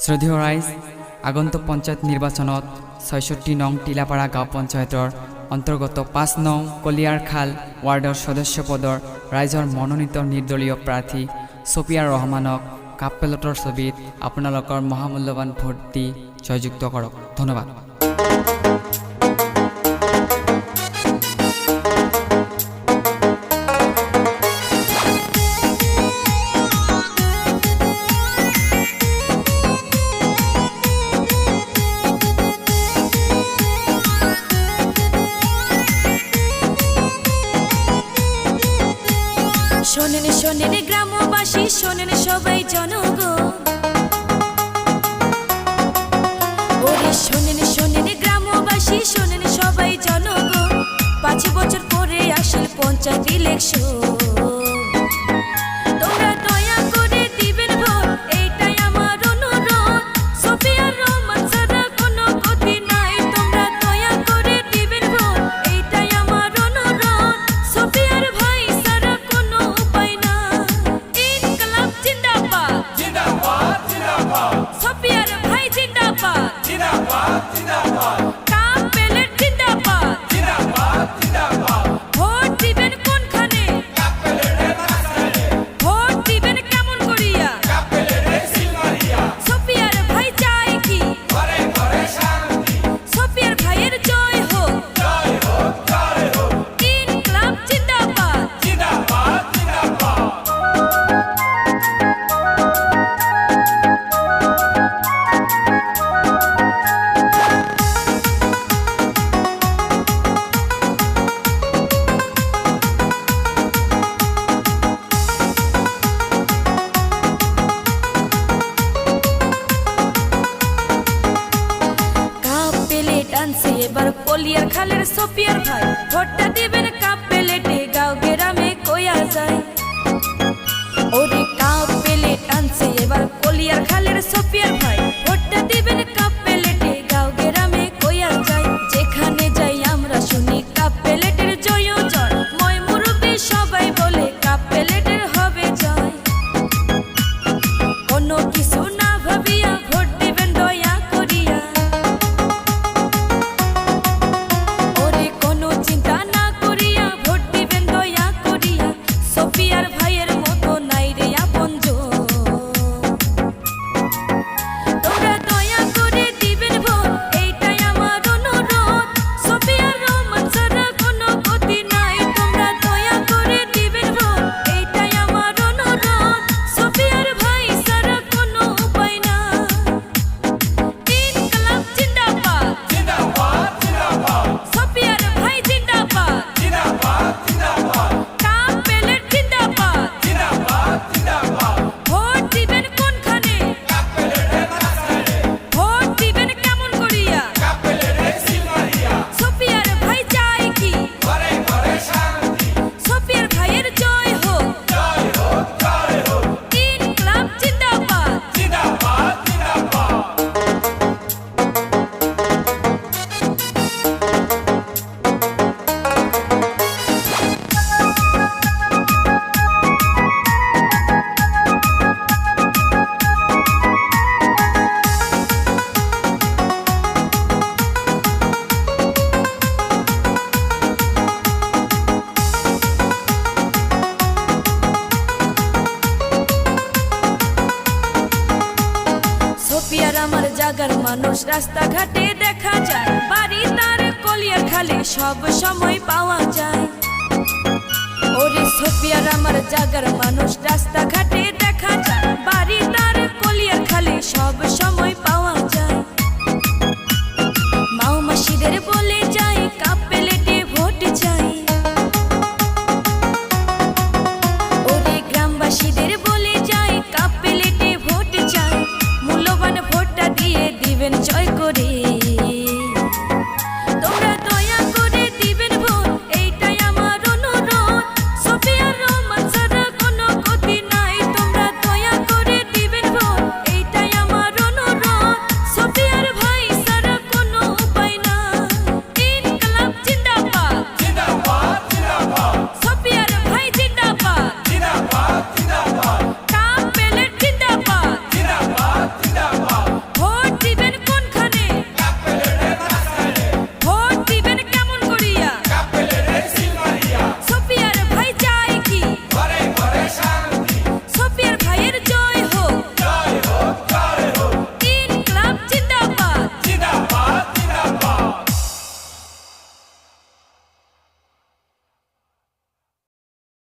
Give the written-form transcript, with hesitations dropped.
শ্ৰদ্ধেয় ৰাইজ, আগন্তুক পঞ্চায়ত নিৰ্বাচনত ৬৬ নং টিলাপাৰা গাঁও পঞ্চায়তৰ অন্তৰ্গত ৫ নং কলিয়াৰখাল ৱাৰ্ডৰ সদস্য পদৰ ৰাইজৰ মনোনীত নিৰ্দলীয় প্ৰাৰ্থী ছফিয়াৰ ৰহমানক কাপ পেলটৰ ছবিত আপোনালোকৰ মহামূল্যৱান ভোট দি জয়যুক্ত কৰক। ধন্যবাদ। শোনেন শোনেন গ্রামবাসী, শোনেন সবাই জনগণ, ওরে শোনেন শোনেন গ্রামবাসী, শোনেন সবাই জনগণ। ৫ বছর পরে আসল পঞ্চায়েত ইলেকশন, তোমরা দয়া করে দিবেন ভোট, এইটাই আমার অনুরোধ। ছফিয়ার রহমান ছাড়া কোনো গতি নাই, তোমরা দয়া করে দিবেন ভোট, এইটাই আমার অনুরোধ। ছফিয়ার ভাই ছাড়া কোনো উপায় না, ইনকলাব জিন্দাবাদ জিন্দাবাদ জিন্দাবাদ, ছফিয়ার ভাই জিন্দাবাদ জিন্দাবাদ জিন্দাবাদ, কাপ পেলেট জিন্দাবাদ জিন্দাবাদ জিন্দাবাদ। ভোট দিবেন কোনখানে? কাপ পেলেটের মাঝখানে। ভোট দিবেন কেমন করিয়া? কাপ পেলেটের সিল মারিয়া। ছফিয়ার ভাই চাই কি? ঘরে ঘরে শান্তি। ছফিয়ার ভাইয়ের জয় হোক জয় হোক জয় হোক। ইনকলাব জিন্দাবাদ জিন্দাবাদ জিন্দাবাদ। কাপ পেলেট আনছে এবার কলিয়ার খালের ছফিয়ার ভাই, ভোটটা দিবেন কাপ পেলেটে, গাঁও গ্রামে কইয়া যায়। ওরে কাপ পেলেট আনছে এবার কলিয়ার খালের ছফিয়ার ভাই, ভোটটা দিবেন কাপ পেলেটে, গাঁও গ্রামে কইয়া যায়। যেখানে যাই আমরা শুনি কাপ পেলেটের জয় জয়, ময় মুরব্বী সবাই বলে কাপ পেলেটের হবে জয়। কোনো কিছু না ভাবিয়া ভোট দিবেন দয়া করিয়া, ওরে কোনো চিন্তা না করিয়া ভোট দিবেন দয়া করিয়া। ছফিয়ার ভাইয়ের মতো নাই রে আপনজন, তোমরা দয়া করে দিবেন ভোট, এইটাই আমার অনুরোধ। ছফিয়ার রহমান ছাড়া কোনো গতি নাই, তোমরা দয়া করে দিবেন ভোট, এইটাই আমার অনুরোধ। ছফিয়ার ভাই ছাড়া কোনো উপায় না, ইনকলাব জিন্দাবাদ জিন্দাবাদ জিন্দাবাদ। ছফিয়ার ভাই জিন্দাবাদ জিন্দাবাদ জিন্দাবাদ, কাপ পেলেট জিন্দাবাদ জিন্দাবাদ জিন্দাবাদ। ভোট দিবেন কোনখানে? কাপ পেলেটের মাঝখানে। ভোট দিবেন কেমন করিয়া? কাপ পেলেটের সিল মারিয়া। ছফিয়ার ভাই চাই কি? ঘরে ঘরে শান্তি। ছফিয়ার ভাইয়ের জয় হোক জয় হোক জয় হোক। ইনকলাব জিন্দাবাদ জিন্দাবাদ জিন্দাবাদ। ছফিয়ার আমার জাগার মানুষ, রাস্তাঘাটে দেখা যায়, বাড়ি তার কলিয়ার খালে সব সময় পাওয়া যায়। ওরে ছফিয়ার আমার জাগার মানুষ, রাস্তাঘাটে